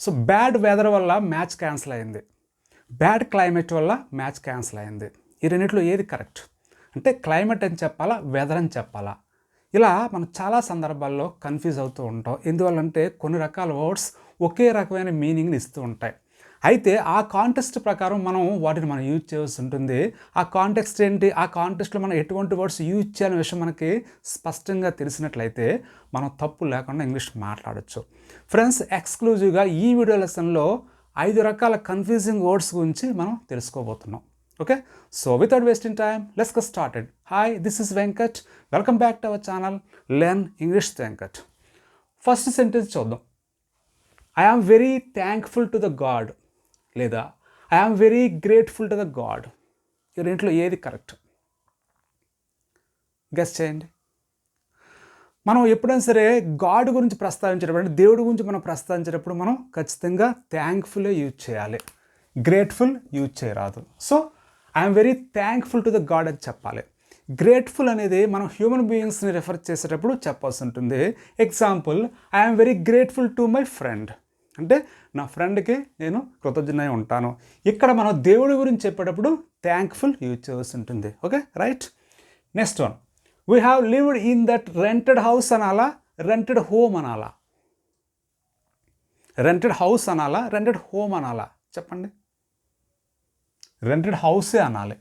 So bad weather వల్ల match cancel అయింది, bad climate వల్ల మ్యాచ్ క్యాన్సిల్ అయింది. ఈ రెండిట్లో ఏది కరెక్ట్? అంటే క్లైమేట్ అని చెప్పాలా, వెదర్ అని చెప్పాలా? ఇలా మనం చాలా సందర్భాల్లో కన్ఫ్యూజ్ అవుతూ ఉంటాం. ఎందువల్లంటే కొన్ని రకాల వర్డ్స్ ఒకే రకమైన మీనింగ్ని ఇస్తూ ఉంటాయి. అయితే ఆ కాంటెక్స్ట్ ప్రకారం వాటిని మనం యూజ్ చేయాల్సి ఉంటుంది. ఆ కాంటెక్స్ట్ ఏంటి, ఆ కాంటెక్స్ట్లో మనం ఎటువంటి వర్డ్స్ యూజ్ చేయాలనే విషయం మనకి స్పష్టంగా తెలిసినట్లయితే మనం తప్పు లేకుండా ఇంగ్లీష్ మాట్లాడచ్చు. ఫ్రెండ్స్, ఎక్స్క్లూజివ్గా ఈ వీడియో లెసన్లో 5 రకాల కన్ఫ్యూజింగ్ వర్డ్స్ గురించి మనం తెలుసుకోబోతున్నాం. Okay, so without wasting time let's get started. Hi, this is Venkat. Welcome back to our channel learn English Venkat. First sentence చూద్దాం. I am very thankful to the God లేదా I am very grateful to the God. ఈ రెంట్లో ఏది correct? Guess చేయండి. మనం ఎప్పుడైనా సరే God గురించి ప్రస్తావించేటప్పుడు, అంటే దేవుడి గురించి మనం ప్రస్తావించేటప్పుడు మనం ఖచ్చితంగా థ్యాంక్ఫుల్లే యూజ్ చేయాలి, గ్రేట్ఫుల్ యూజ్ చేయరాదు. So I'm very thankful to the God అని చెప్పాలి. గ్రేట్ఫుల్ అనేది మనం హ్యూమన్ బీయింగ్స్ని రెఫర్ చేసేటప్పుడు చెప్పాల్సి ఉంటుంది. Example, I'm very grateful to my friend అంటే నా ఫ్రెండ్కి నేను కృతజ్ఞుడై ఉంటాను. ఇక్కడ మనం దేవుడి గురించి చెప్పేటప్పుడు థ్యాంక్ఫుల్ యూజ్ చేయాల్సి ఉంటుంది. Okay, right. Next one, we have lived in that rented house అనాలా, రెంటెడ్ హోమ్ అనాలా? రెంటెడ్ హౌస్ అనాలా, రెంటెడ్ హోమ్ అనాలా? చెప్పండి. రెంటెడ్ హౌసే అనాలి.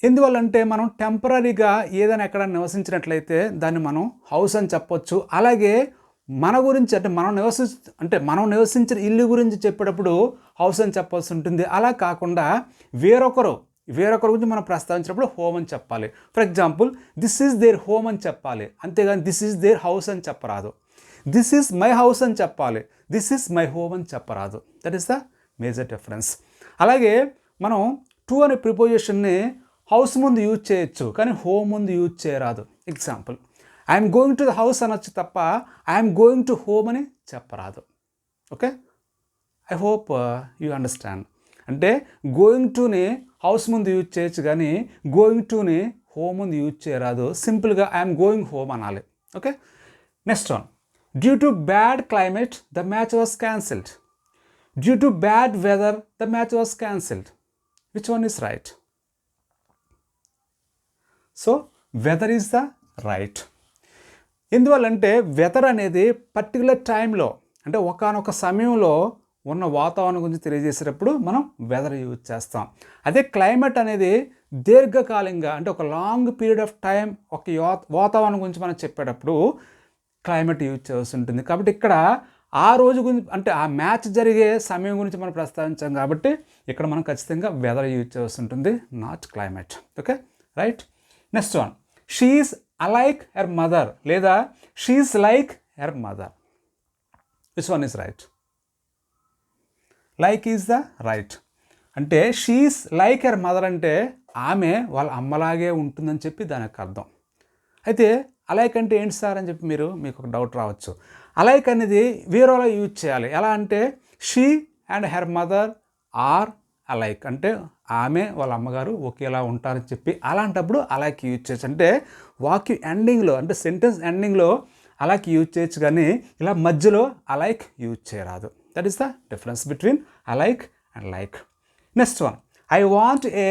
ఎందువల్లంటే మనం టెంపరీగా ఏదైనా ఎక్కడ నివసించినట్లయితే దాన్ని మనం హౌస్ అని చెప్పొచ్చు. అలాగే మన గురించి అంటే మనం నివసించిన ఇల్లు గురించి చెప్పేటప్పుడు హౌస్ అని చెప్పాల్సి ఉంటుంది. అలా కాకుండా వేరొకరు గురించి మనం ప్రస్తావించినప్పుడు హోమ్ అని చెప్పాలి. For example, this is their home అని చెప్పాలి, అంతేగాని దిస్ ఈజ్ దేర్ హౌస్ అని చెప్పరాదు. దిస్ ఈజ్ మై హౌస్ అని చెప్పాలి, దిస్ ఈజ్ మై హోమ్ అని చెప్పరాదు. That is the major difference. అలాగే మనం టు అనే ప్రిపోజిషన్ని హౌస్ ముందు యూజ్ చేయొచ్చు, కానీ హోమ్ ముందు యూజ్ చేయరాదు. Example, I'm going to the house అనొచ్చు తప్ప ఐఎమ్ గోయింగ్ టు హోమ్ అని చెప్పరాదు. Okay, I hope you understand. అంటే గోయింగ్ టుని హౌస్ ముందు యూజ్ చేయొచ్చు, కానీ గోయింగ్ టుని హోమ్ ముందు యూజ్ చేయరాదు. సింపుల్గా ఐఎమ్ గోయింగ్ హోమ్ అనాలి. Okay, next one, due to bad climate the match was cancelled. Due to bad weather the match was cancelled. Which one is right? So weather is the right. ఎందువల్లంటే weather అనేది particular టైంలో అంటే ఒకానొక సమయంలో ఉన్న వాతావరణం గురించి తెలియజేసేటప్పుడు మనం వెదర్ యూజ్ చేస్తాం. అదే క్లైమేట్ అనేది దీర్ఘకాలికంగా అంటే ఒక లాంగ్ పీరియడ్ ఆఫ్ టైం ఒక వాతావరణం గురించి మనం చెప్పేటప్పుడు క్లైమేట్ యూజ్ చేయాల్సి ఉంటుంది. కాబట్టి ఇక్కడ ఆ రోజు గురించి అంటే ఆ మ్యాచ్ జరిగే సమయం గురించి మనం ప్రస్తావించాం కాబట్టి ఇక్కడ మనం ఖచ్చితంగా వెదర్ యూజ్ చేయాల్సి ఉంటుంది, not climate. Okay, right. Next one, she is alike her mother లేదా she is like her mother. Which one is right? Like is the right. అంటే she is like her mother అంటే ఆమె వాళ్ళ అమ్మలాగే ఉంటుందని చెప్పి దానికి అర్థం. అయితే అలైక్ అంటే ఏంటి సార్ అని చెప్పి మీకు ఒక డౌట్ రావచ్చు. అలైక్ అనేది వేరేలా యూజ్ చేయాలి. ఎలా అంటే she and her mother are alike అంటే ఆమె వాళ్ళ అమ్మగారు ఒకేలా ఉంటారని చెప్పి అలాంటప్పుడు అలైక్ యూజ్ చేయొచ్చు. అంటే వాక్యం ఎండింగ్లో అంటే సెంటెన్స్ ఎండింగ్లో అలైక్ యూజ్ చేయొచ్చు, కానీ ఇలా మధ్యలో అలైక్ యూజ్ చేయరాదు. That is the difference between alike and like. Next one, I want a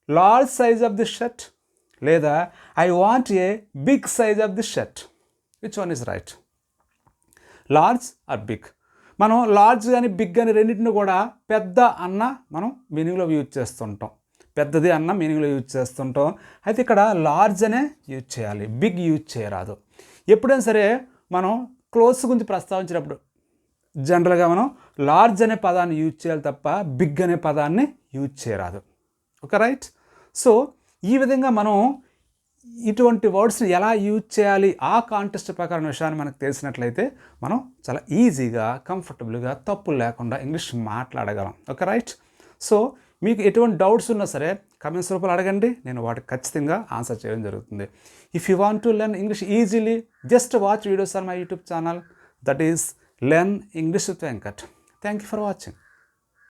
large size of the shirt లేదా I want a big size of the shirt. Which one is right? Large or big. మనం large కానీ big కానీ రెండింటిని కూడా పెద్ద అన్న మనం మీనింగ్లో use చేస్తుంటాం, పెద్దది అన్న మీనింగ్లో యూజ్ చేస్తుంటాం. అయితే ఇక్కడ లార్జ్ అనే యూజ్ చేయాలి, బిగ్ యూజ్ చేయరాదు. ఎప్పుడైనా సరే మనం క్లోత్స్ గురించి ప్రస్తావించినప్పుడు జనరల్గా మనం లార్జ్ అనే పదాన్ని యూజ్ చేయాలి తప్ప బిగ్ అనే పదాన్ని యూజ్ చేయరాదు. Okay, right. సో ఈ విధంగా మనం ఇటువంటి వర్డ్స్ని ఎలా యూజ్ చేయాలి ఆ కాంటెక్స్ట్ ప్రకారం విషయాన్ని మనకు తెలిసినట్లయితే మనం చాలా ఈజీగా కంఫర్టబుల్గా తప్పులు లేకుండా ఇంగ్లీష్ మాట్లాడగలం. Okay, right. సో మీకు ఎటువంటి డౌట్స్ ఉన్నా సరే కమెంట్స్ రూపంలో అడగండి, నేను వాటికి ఖచ్చితంగా ఆన్సర్ చేయడం జరుగుతుంది. If you want to learn English easily just watch videos on my YouTube channel, that is learn English with Venkat. Thank you for watching.